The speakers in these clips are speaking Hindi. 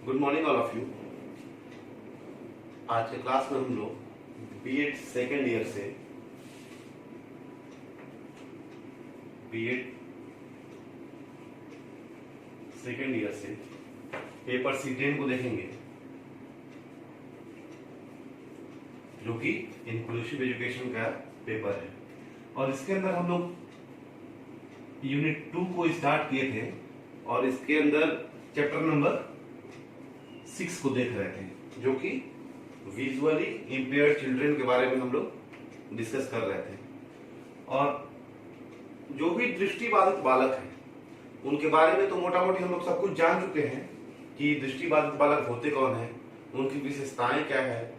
Good morning all of you. आज के क्लास में हम लोग बीएड सेकेंड ईयर से पेपर C10 को देखेंगे, जो कि इंक्लूसिव एजुकेशन का पेपर है। और इसके अंदर हम लोग यूनिट 2 को स्टार्ट किए थे और इसके अंदर चैप्टर नंबर 6 को देख रहे थे, जो कि विजुअली इंपेयर्ड चिल्ड्रन के बारे में हम लोग डिस्कस कर रहे थे। और जो भी दृष्टिबाधित बालक हैं उनके बारे में तो मोटा मोटी हम लोग सब कुछ जान चुके हैं कि दृष्टिबाधित बालक होते कौन है, उनकी विशेषताएं क्या है,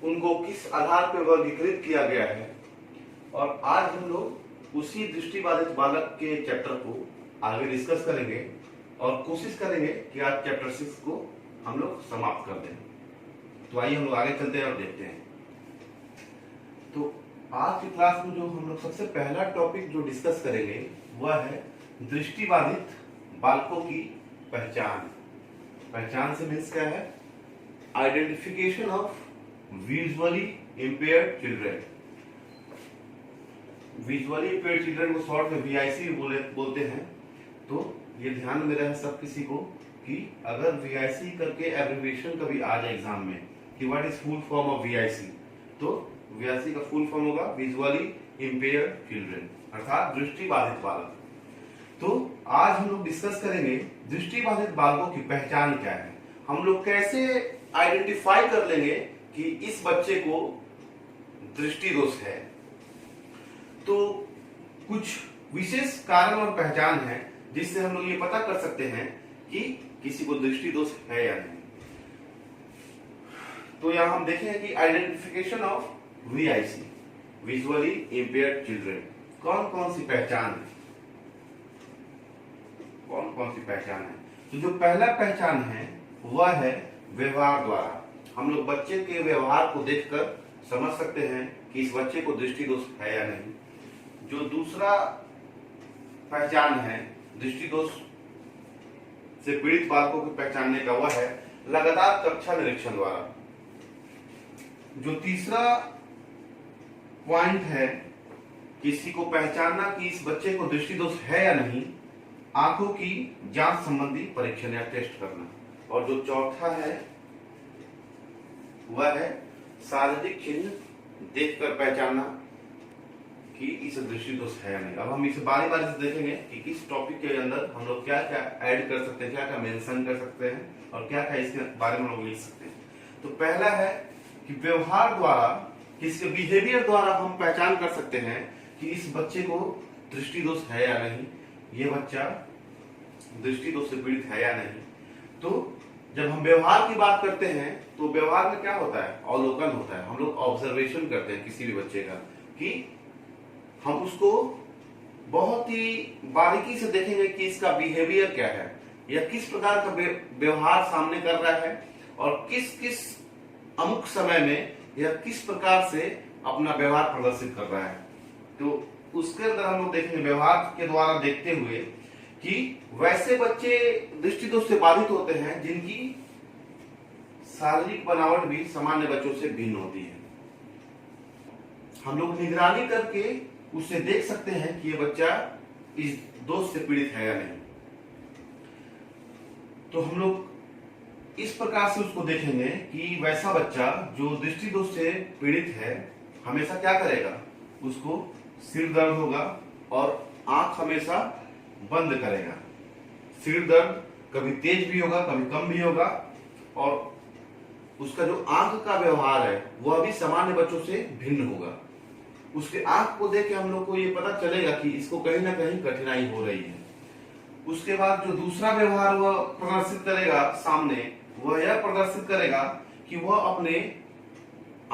उनको किस आधार पर वर्गीकृत किया गया है। और आज हम लोग उसी दृष्टिबाधित बालक के चैप्टर को आगे डिस्कस करेंगे और कोशिश करेंगे कि आज चैप्टर 6 को हम लोग समाप्त कर दें। तो आइए हम लोग आगे चलते हैं और देखते हैं। तो आज की क्लास में जो हम लोग सबसे पहला टॉपिक जो डिस्कस करेंगे वह है दृष्टिबाधित बालकों की पहचान। पहचान से मीन्स क्या है? Identification of visually impaired children. Visually impaired children को शॉर्ट में VIC बोलते हैं। तो ये ध्यान में रहे सब किसी को कि अगर VIC करके एब्रिविएशन कभी आ जाए एग्जाम में कि what is full form of VIC, तो VIC का फुल फॉर्म होगा विजुअली इंपेयर्ड चिल्ड्रन, अर्थात दृष्टिबाधित बालक। तो आज हम लोग डिस्कस करेंगे दृष्टिबाधित बालकों की पहचान क्या है, हम लोग कैसे आइडेंटिफाई कर लेंगे कि इस बच्चे को दृष्टि दोष है। तो कुछ विशेष कारण और पहचान है जिससे हम लोग ये पता कर सकते हैं कि किसी को दृष्टि दोष है या नहीं। तो यहां हम देखें कि identification of VIC, visually impaired children, कौन कौन सी पहचान है, कौन कौन सी पहचान है। तो जो पहला पहचान है वह है व्यवहार द्वारा। हम लोग बच्चे के व्यवहार को देखकर समझ सकते हैं कि इस बच्चे को दृष्टि दोष है या नहीं। जो दूसरा पहचान है दृष्टि दोष से पीड़ित बालकों को पहचानने का वह है लगातार कक्षा निरीक्षण द्वारा। जो तीसरा पॉइंट है किसी को पहचानना कि इस बच्चे को दृष्टि दोष है या नहीं, आंखों की जांच संबंधी परीक्षण या टेस्ट करना। और जो चौथा है वह है शारीरिक चिन्ह देखकर पहचानना कि इस दृष्टि दोष है या नहीं। अब हम इसे बारी बारी से देखेंगे कि किस टॉपिक के अंदर हम लोग क्या क्या ऐड कर सकते हैं, क्या क्या मेंशन कर सकते हैं और क्या क्या इसके बारे में हम लोग लिख सकते हैं। तो पहला है कि व्यवहार द्वारा, किसी बिहेवियर द्वारा हम पहचान कर सकते हैं कि इस बच्चे को दृष्टि दोष है या नहीं, ये बच्चा दृष्टि दोष से पीड़ित है या नहीं। तो जब हम व्यवहार की बात करते हैं तो व्यवहार में क्या होता है? अवलोकन होता है। हम लोग ऑब्जर्वेशन करते हैं किसी भी बच्चे का कि हम उसको बहुत ही बारीकी से देखेंगे कि इसका बिहेवियर क्या है या किस प्रकार का व्यवहार सामने कर रहा है और किस किस अमुक समय में या किस प्रकार से अपना व्यवहार प्रदर्शित कर रहा है। तो उसके अंदर हम लोग देखेंगे व्यवहार के द्वारा देखते हुए कि वैसे बच्चे दृष्टि दोष से बाधित होते हैं जिनकी शारीरिक बनावट भी सामान्य बच्चों से भिन्न होती है। हम लोग निगरानी करके उससे देख सकते हैं कि ये बच्चा इस दोष से पीड़ित है या नहीं। तो हम लोग इस प्रकार से उसको देखेंगे कि वैसा बच्चा जो दृष्टि दोष से पीड़ित है हमेशा क्या करेगा, उसको सिर दर्द होगा और आंख हमेशा बंद करेगा। सिर दर्द कभी तेज भी होगा, कभी कम भी होगा और उसका जो आंख का व्यवहार है वह भी सामान्य बच्चों से भिन्न होगा। उसके आंख को देख के हम लोग को ये पता चलेगा कि इसको कहीं ना कहीं कठिनाई हो रही है। उसके बाद जो दूसरा व्यवहार वह प्रदर्शित करेगा सामने, वह यह प्रदर्शित करेगा कि वह अपने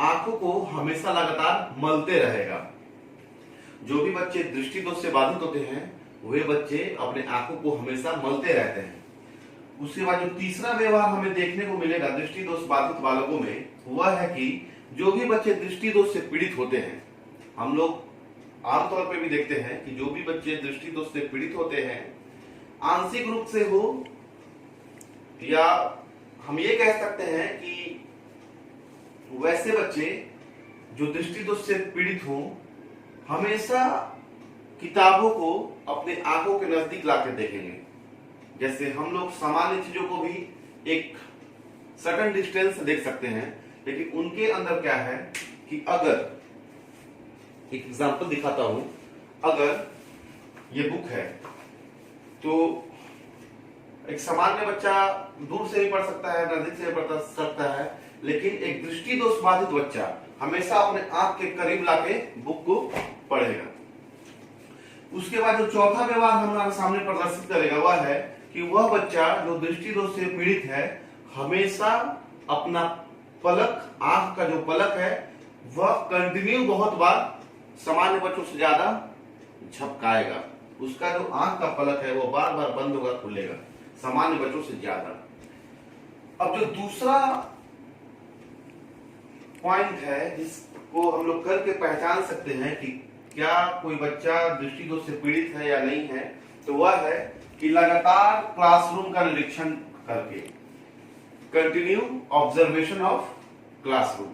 आंखों को हमेशा लगातार मलते रहेगा। जो भी बच्चे दृष्टि दोष से बाधित होते हैं वे बच्चे अपने आंखों को हमेशा मलते रहते हैं। उसके बाद जो तीसरा व्यवहार हमें देखने को मिलेगा दृष्टि दोष बाधित बालकों में, वह है कि जो भी बच्चे दृष्टि दोष से पीड़ित होते हैं, हम लोग आमतौर पर भी देखते हैं कि जो भी बच्चे दृष्टि दोष से पीड़ित होते हैं, आंशिक रूप से हो या हम ये कह सकते हैं कि वैसे बच्चे जो दृष्टि दोष से पीड़ित हों हमेशा किताबों को अपने आंखों के नजदीक लाकर देखेंगे। जैसे हम लोग सामान्य चीजों को भी एक सर्टेन डिस्टेंस से देख सकते हैं, लेकिन उनके अंदर क्या है कि अगर एक एग्जांपल दिखाता हूं, अगर ये बुक है तो एक सामान्य बच्चा दूर से भी पढ़ सकता है, नजदीक से भी पढ़ सकता है, लेकिन एक दृष्टि दोष बाधित बच्चा हमेशा अपने आंख के करीब लाके बुक को पढ़ेगा। उसके बाद जो चौथा व्यवहार हमारे सामने प्रदर्शित करेगा वह है कि वह बच्चा जो दृष्टि दोष से पीड़ित है हमेशा अपना पलक, आंख का जो पलक है वह कंटिन्यू बहुत बार सामान्य बच्चों से ज्यादा झपकाएगा। उसका जो आंख का पलक है वो बार बार बंद होगा, खुलेगा, सामान्य बच्चों से ज्यादा। अब जो दूसरा पॉइंट है जिसको हम लोग करके पहचान सकते हैं कि क्या कोई बच्चा दृष्टि दोष से पीड़ित है या नहीं है, तो वह है कि लगातार क्लासरूम का निरीक्षण करके, continue observation of classroom.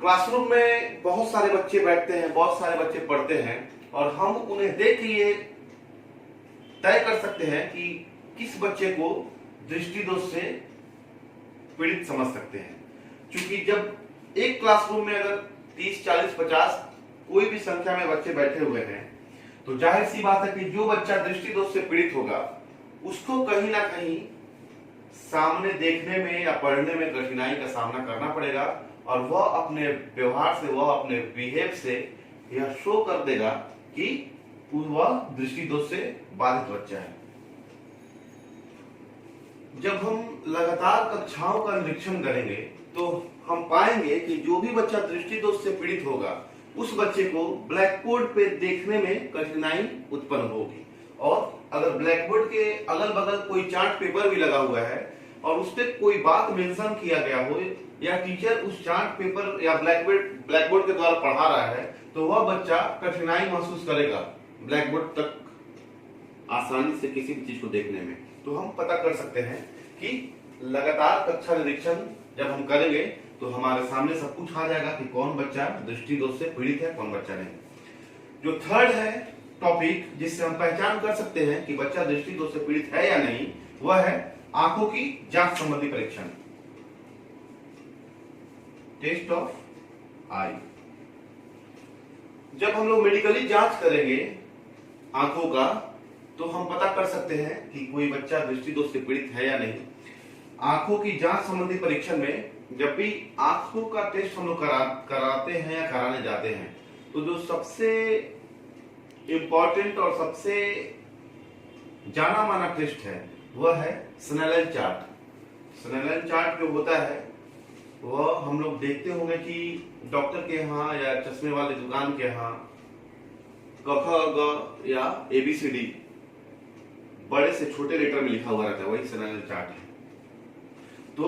Classroom में बहुत सारे बच्चे बैठते हैं, बहुत सारे बच्चे पढ़ते हैं और हम उन्हें देख के ये तय कर सकते हैं कि किस बच्चे को दृष्टि दोष से पीड़ित समझ सकते हैं। क्योंकि जब एक क्लासरूम में अगर 30, 40, 50 कोई भी संख्या में बच्चे बैठे हुए हैं तो जाहिर सी बात है कि जो बच्चा दृष्टि दोष से पीड़ित होगा उसको कहीं ना कहीं सामने देखने में या पढ़ने में कठिनाई का सामना करना पड़ेगा और वह अपने व्यवहार से, वह अपने बिहेव से यह शो कर देगा कि वह दृष्टि दोष से बाधित बच्चा है। जब हम लगातार कक्षाओं का निरीक्षण करेंगे तो हम पाएंगे कि जो भी बच्चा दृष्टि दोष से पीड़ित होगा उस बच्चे को ब्लैक बोर्ड पे देखने में कठिनाई उत्पन्न होगी। और अगर ब्लैक बोर्ड के अगल बगल कोई चार्ट पेपर भी लगा हुआ है और उस पर कोई बात मेंशन किया गया हो या टीचर उस चार्ट पेपर या ब्लैक बोर्ड के द्वारा पढ़ा रहा है तो वह बच्चा कठिनाई महसूस करेगा ब्लैक बोर्ड तक आसानी से किसी भी चीज को देखने में। तो हम पता कर सकते हैं कि लगातार कक्षा निरीक्षण जब हम करेंगे तो हमारे सामने सब कुछ आ जाएगा कि कौन बच्चा दृष्टि दोष से पीड़ित है, कौन बच्चा नहीं। जो थर्ड है टॉपिक जिससे हम पहचान कर सकते हैं कि बच्चा दृष्टि दोष से पीड़ित है या नहीं, वह है आंखों की जांच संबंधी परीक्षण, टेस्ट ऑफ आई। जब हम लोग मेडिकली जांच करेंगे आंखों का तो हम पता कर सकते हैं कि कोई बच्चा दृष्टि दोष से पीड़ित है या नहीं। आंखों की जांच संबंधी परीक्षण में जब भी आंखों का टेस्ट हम लोग कराते हैं या कराने जाते हैं तो जो सबसे इंपॉर्टेंट और सबसे जाना माना टेस्ट है वह है स्नेलन चार्ट। स्नेलन चार्ट जो होता है वह हम लोग देखते होंगे कि डॉक्टर के यहाँ या चश्मे वाले दुकान के यहाँ क ख ग या ABCD बड़े से छोटे लेटर में लिखा हुआ रहता है, वही स्नेलन चार्ट है। तो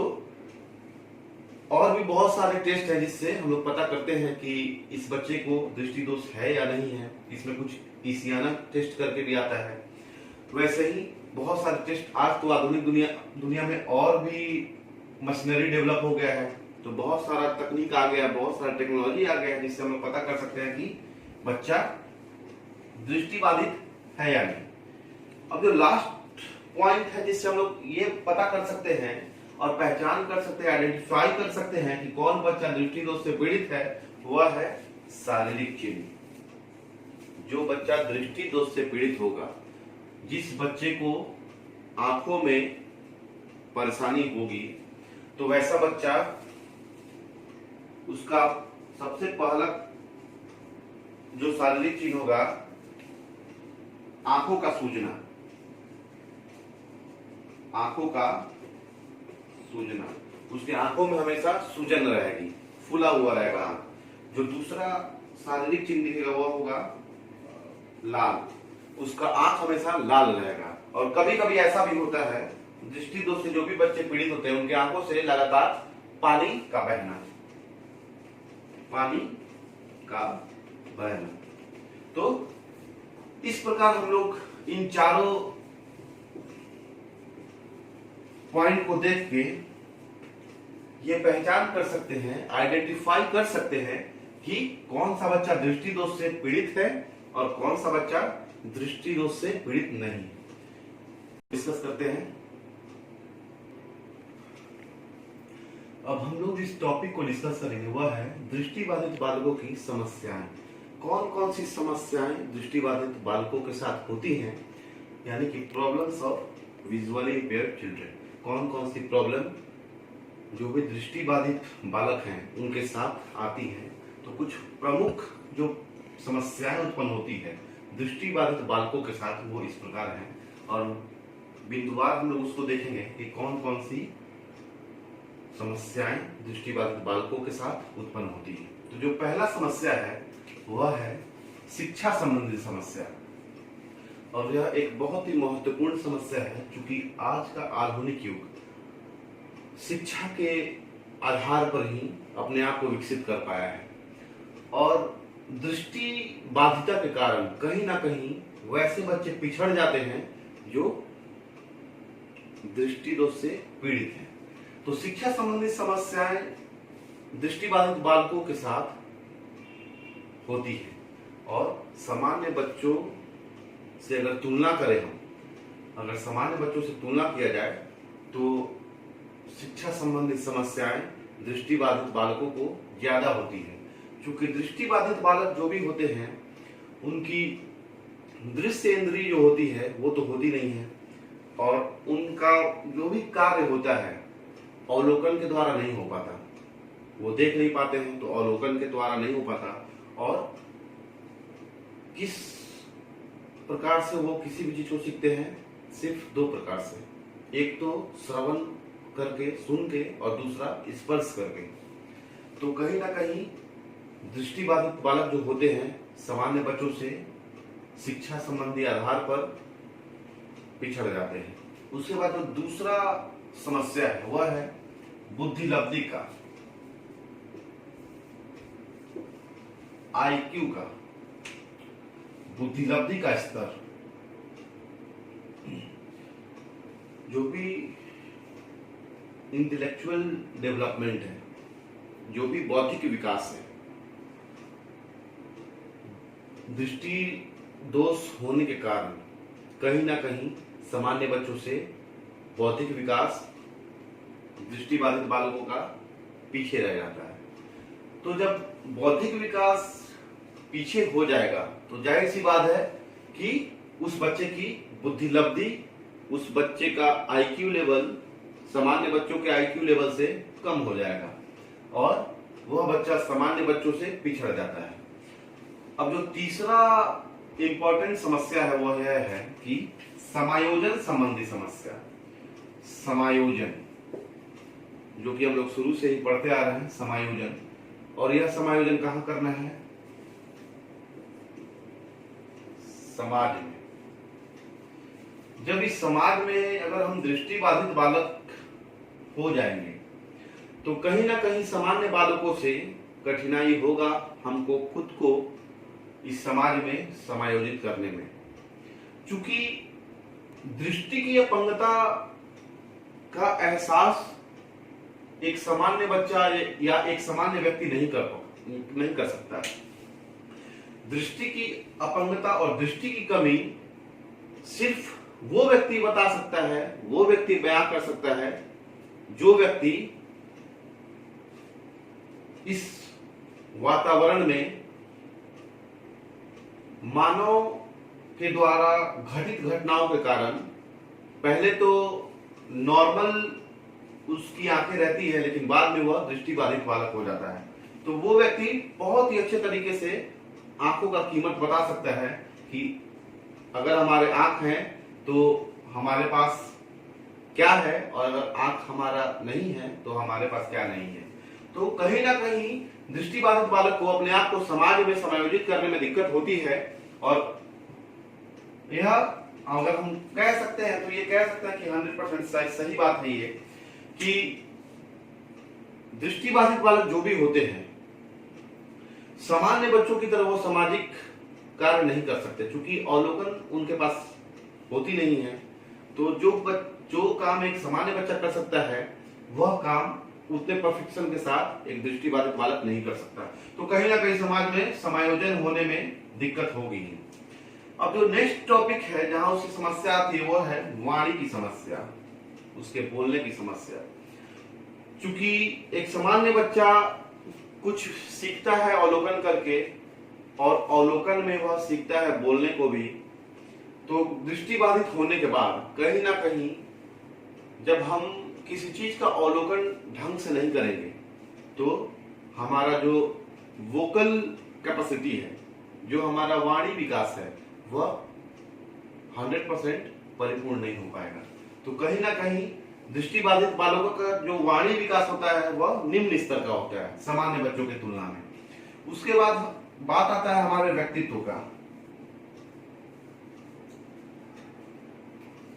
और भी बहुत सारे टेस्ट हैं जिससे हम लोग पता करते हैं कि इस बच्चे को दृष्टि दोष है या नहीं है। इसमें कुछ ईसियाना टेस्ट करके भी आता है। वैसे ही बहुत सारे टेस्ट आज तो आधुनिक दुनिया में और भी मशीनरी डेवलप हो गया है, तो बहुत सारा तकनीक आ गया, बहुत सारा टेक्नोलॉजी आ गया है जिससे हम लोग पता कर सकते हैं कि बच्चा दृष्टि बाधित है या नहीं। अब जो लास्ट पॉइंट है जिससे हम लोग ये पता कर सकते हैं और पहचान कर सकते हैं, आइडेंटिफाई कर सकते हैं कि कौन बच्चा दृष्टि दोष से पीड़ित है, वह है शारीरिक चिन्ह। जो बच्चा दृष्टि दोष से पीड़ित होगा, जिस बच्चे को आंखों में परेशानी होगी, तो वैसा बच्चा उसका सबसे पहला जो शारीरिक चिन्ह होगा आंखों का सूजना, आंखों का सूजना। उसकी आंखों में हमेशा सूजन रहेगी, फूला हुआ रहेगा। जो दूसरा शारीरिक चिन्ह दिखेगा वह होगा लाल, उसका आंख हमेशा लाल रहेगा। और कभी कभी ऐसा भी होता है दृष्टि दोष से जो भी बच्चे पीड़ित होते हैं उनके आंखों से लगातार पानी का बहना, पानी का बहना। तो इस प्रकार हम लोग इन चारों पॉइंट को देख के ये पहचान कर सकते हैं, आइडेंटिफाई कर सकते हैं कि कौन सा बच्चा दृष्टि दोष से पीड़ित है और कौन सा बच्चा दृष्टि दोष से पीड़ित नहीं। डिस्कस करते हैं। अब हम लोग जिस टॉपिक को डिस्कस करेंगे वह है दृष्टिबाधित बालकों की समस्याएं। कौन कौन सी समस्याएं दृष्टिबाधित बालकों के साथ होती हैं, यानी कि problems of visually impaired children. कौन कौन सी प्रॉब्लम जो भी दृष्टिबाधित बालक हैं उनके साथ आती हैं। तो कुछ प्रमुख जो समस्याएं उत्पन्न होती है दृष्टिबाधित बालकों के साथ वो इस प्रकार हैं, और बिंदुवार हम लोग उसको देखेंगे कि कौन कौन सी समस्याएं दृष्टिबाधित बालकों के साथ उत्पन्न होती है। तो जो पहला समस्या है वह है शिक्षा संबंधी समस्या, और यह एक बहुत ही महत्वपूर्ण समस्या है क्योंकि आज का आधुनिक युग शिक्षा के आधार पर ही अपने आप को विकसित कर पाया है, और दृष्टि बाधिता के कारण कहीं ना कहीं वैसे बच्चे पिछड़ जाते हैं जो दृष्टि दोष से पीड़ित हैं। तो शिक्षा संबंधी समस्याएं दृष्टिबाधित बालकों के साथ होती है, और सामान्य बच्चों से अगर तुलना करें हम, अगर सामान्य बच्चों से तुलना किया जाए तो शिक्षा संबंधित समस्याएं दृष्टिबाधित बालकों को ज्यादा होती है, क्योंकि दृष्टिबाधित बालक जो भी होते हैं उनकी दृश्य इंद्रिय जो होती है वो तो होती नहीं है, और उनका जो भी कार्य होता है अवलोकन के द्वारा नहीं हो पाता। वो देख नहीं पाते हैं तो अवलोकन के द्वारा नहीं हो पाता, और किस प्रकार से वो किसी भी चीज को सीखते हैं, सिर्फ दो प्रकार से, एक तो श्रवण करके, सुन के, और दूसरा स्पर्श करके। तो कहीं ना कहीं दृष्टिबाधित बालक जो होते हैं सामान्य बच्चों से शिक्षा संबंधी आधार पर पिछड़ जाते हैं। उसके बाद जो दूसरा समस्या है वह है बुद्धि लब्धि का, आईक्यू का, बुद्धि लब्धि का स्तर। जो भी इंटेलेक्चुअल डेवलपमेंट है, जो भी बौद्धिक विकास है, दृष्टि दोष होने के कारण कहीं ना कहीं सामान्य बच्चों से बौद्धिक विकास दृष्टिबाधित बालकों का पीछे रह जाता है। तो जब बौद्धिक विकास पीछे हो जाएगा तो जाहिर सी बात है कि उस बच्चे की बुद्धि लब्धि, उस बच्चे का आईक्यू लेवल सामान्य बच्चों के आईक्यू लेवल से कम हो जाएगा, और वह बच्चा सामान्य बच्चों से पिछड़ जाता है। अब जो तीसरा इंपॉर्टेंट समस्या है वह यह है कि समायोजन संबंधी समस्या। समायोजन जो कि हम लोग शुरू से ही पढ़ते आ रहे हैं, समायोजन, और यह समायोजन कहां करना है? समाज में। जब इस समाज में अगर हम दृष्टिबाधित बालक हो जाएंगे तो कहीं ना कहीं सामान्य बालकों से कठिनाई होगा हमको खुद को इस समाज में समायोजित करने में, क्योंकि दृष्टि की अपंगता का एहसास एक सामान्य बच्चा या एक सामान्य व्यक्ति नहीं कर सकता। दृष्टि की अपंगता और दृष्टि की कमी सिर्फ वो व्यक्ति बता सकता है, वो व्यक्ति बयां कर सकता है जो व्यक्ति इस वातावरण में मानव के द्वारा घटित घटनाओं के कारण पहले तो नॉर्मल उसकी आंखें रहती है, लेकिन बाद में वह दृष्टिबाधित बालक हो जाता है। तो वो व्यक्ति बहुत ही अच्छे तरीके से आंखों का कीमत बता सकता है कि अगर हमारे आंख हैं तो हमारे पास क्या है, और अगर आंख हमारा नहीं है तो हमारे पास क्या नहीं है। तो कहीं ना कहीं दृष्टिबाधित बालक को अपने आप को समाज में समायोजित करने में दिक्कत होती है, और यह अगर हम कह सकते हैं तो ये कह सकते हैं कि 100% सही बात है ये कि दृष्टिबाधित बालक जो भी होते हैं सामान्य बच्चों की तरह वो सामाजिक कार्य नहीं कर सकते, क्योंकि अवलोकन उनके पास होती नहीं है। तो जो काम एक सामान्य बच्चा कर सकता है वह काम उतने परफेक्शन के साथ एक दृष्टिबाधित बालक नहीं कर सकता। तो कहीं ना कहीं समाज में समायोजन होने में दिक्कत होगी ही। अब जो नेक्स्ट टॉपिक है जहां उसकी समस्या आती है वो है वाणी की समस्या, उसके बोलने की समस्या। क्योंकि एक सामान्य बच्चा कुछ सीखता है अवलोकन करके, और अवलोकन में वह सीखता है बोलने को भी। तो दृष्टिबाधित होने के बाद कहीं ना कहीं जब हम किसी चीज का अवलोकन ढंग से नहीं करेंगे तो हमारा जो वोकल कैपेसिटी है, जो हमारा वाणी विकास है, वह 100% परिपूर्ण नहीं हो पाएगा। तो कहीं ना कहीं दृष्टिबाधित बालकों का जो वाणी विकास होता है वह निम्न स्तर का होता है सामान्य बच्चों की तुलना में। उसके बाद बात आता है हमारे व्यक्तित्व का।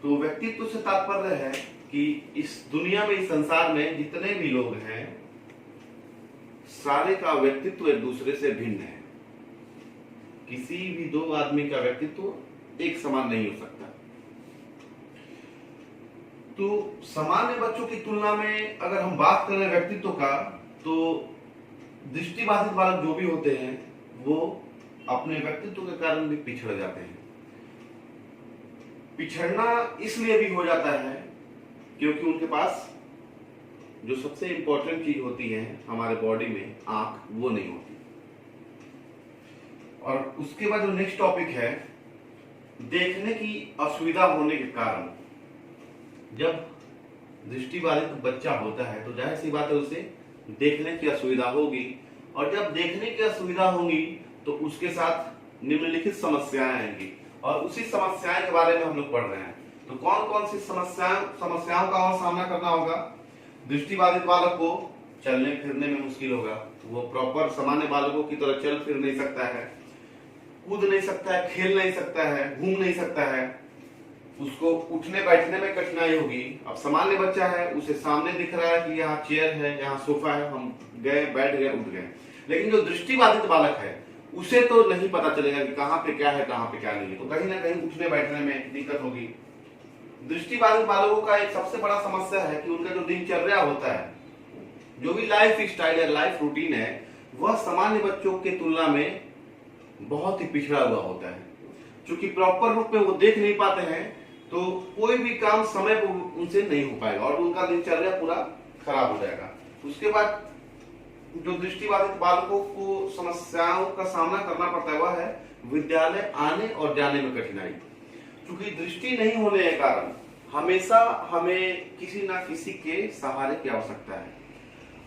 तो व्यक्तित्व से तात्पर्य है कि इस दुनिया में, इस संसार में जितने भी लोग हैं सारे का व्यक्तित्व एक दूसरे से भिन्न है। किसी भी दो आदमी का व्यक्तित्व एक समान नहीं हो सकता। तो सामान्य बच्चों की तुलना में अगर हम बात करें व्यक्तित्व का, तो दृष्टिबाधित बालक जो भी होते हैं वो अपने व्यक्तित्व के कारण भी पिछड़ जाते हैं। पिछड़ना इसलिए भी हो जाता है क्योंकि उनके पास जो सबसे इंपॉर्टेंट चीज होती है हमारे बॉडी में, आंख, वो नहीं होती। और उसके बाद जो नेक्स्ट टॉपिक है, देखने की असुविधा होने के कारण। जब दृष्टिबाधित बच्चा होता है तो जाहिर सी बात है उसे देखने की असुविधा होगी, और जब देखने की असुविधा होगी तो उसके साथ निम्नलिखित समस्याएं आएंगी, और उसी समस्याएं के बारे में हम लोग पढ़ रहे हैं। तो कौन कौन सी समस्याओं का और सामना करना होगा? दृष्टिबाधित बालक को चलने फिरने में मुश्किल होगा, वो प्रॉपर सामान्य बालकों की तरह चल फिर नहीं सकता है, कूद नहीं सकता है, खेल नहीं सकता है, घूम नहीं सकता है, उसको उठने बैठने में कठिनाई होगी। अब सामान्य बच्चा है, उसे सामने दिख रहा है कि यहाँ चेयर है, यहाँ सोफा है, हम गए, बैठ गए, उठ गए। लेकिन जो दृष्टिबाधित बालक है उसे तो नहीं पता चलेगा कि कहाँ पे क्या है, कहाँ पे क्या नहीं है। तो कहीं ना कहीं उठने बैठने में दिक्कत होगी। दृष्टिबाधित बालकों का एक सबसे बड़ा समस्या है कि उनका जो दिनचर्या होता है, जो भी लाइफ स्टाइल है, लाइफ रूटीन है, वह सामान्य बच्चों के तुलना में बहुत ही पिछड़ा हुआ होता है। क्योंकि प्रॉपर रूप में वो देख नहीं पाते हैं तो कोई भी काम समय पर उनसे नहीं हो पाएगा और उनका दिनचर्या पूरा खराब हो जाएगा। उसके बाद जो दृष्टिबाधित बालकों को समस्याओं का सामना करना पड़ता है वह है विद्यालय आने और जाने में कठिनाई। क्योंकि दृष्टि नहीं होने के कारण हमेशा हमें किसी ना किसी के सहारे की आवश्यकता है।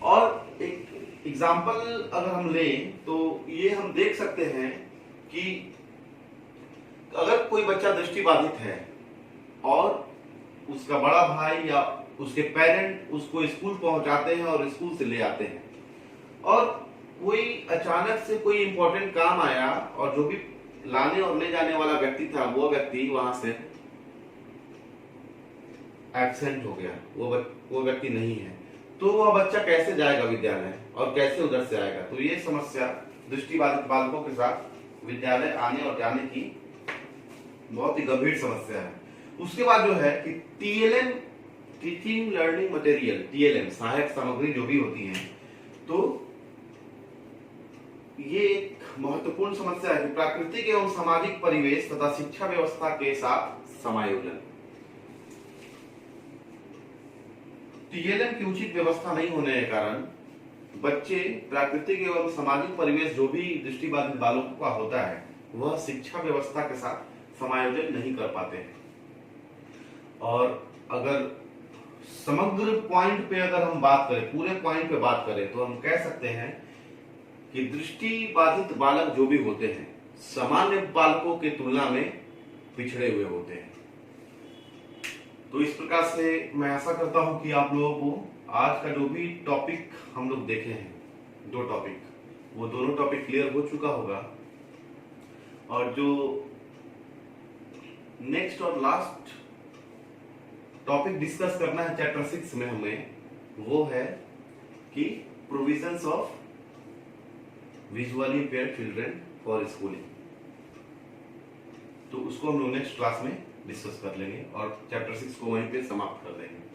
और एक एग्जाम्पल अगर हम लें तो ये हम देख सकते हैं कि अगर कोई बच्चा दृष्टिबाधित है और उसका बड़ा भाई या उसके पेरेंट उसको स्कूल पहुंचाते हैं और स्कूल से ले आते हैं, और कोई अचानक से कोई इंपॉर्टेंट काम आया और जो भी लाने और ले जाने वाला व्यक्ति था वो व्यक्ति वहां से एब्सेंट हो गया, वो व्यक्ति नहीं है, तो वह बच्चा कैसे जाएगा विद्यालय और कैसे उधर से आएगा? तो ये समस्या दृष्टिबाधित बालकों के साथ विद्यालय आने और जाने की बहुत ही गंभीर समस्या है। उसके बाद जो है कि TLM, teaching learning material, TLM सहायक सामग्री जो भी होती है, तो ये एक महत्वपूर्ण समस्या है कि प्राकृतिक एवं सामाजिक परिवेश तथा शिक्षा व्यवस्था के साथ समायोजन। टीएलएम की उचित व्यवस्था नहीं होने के कारण बच्चे प्राकृतिक एवं सामाजिक परिवेश जो भी दृष्टिबाधित बालकों का होता है वह शिक्षा व्यवस्था के साथ समायोजन नहीं कर पाते हैं। और अगर समग्र पॉइंट पे अगर हम बात करें, पूरे पॉइंट पे बात करें, तो हम कह सकते हैं कि दृष्टिबाधित बालक जो भी होते हैं सामान्य बालकों के तुलना में पिछड़े हुए होते हैं। तो इस प्रकार से मैं आशा करता हूं कि आप लोगों को आज का जो भी टॉपिक हम लोग देखे हैं, दो टॉपिक, वो दोनों टॉपिक क्लियर हो चुका होगा। और जो नेक्स्ट और लास्ट टॉपिक डिस्कस करना है चैप्टर 6 में हमें, वो है कि provisions of visually impaired children for schooling. तो उसको हम लोग नेक्स्ट क्लास में डिस्कस कर लेंगे और चैप्टर 6 को वहीं पे समाप्त कर देंगे।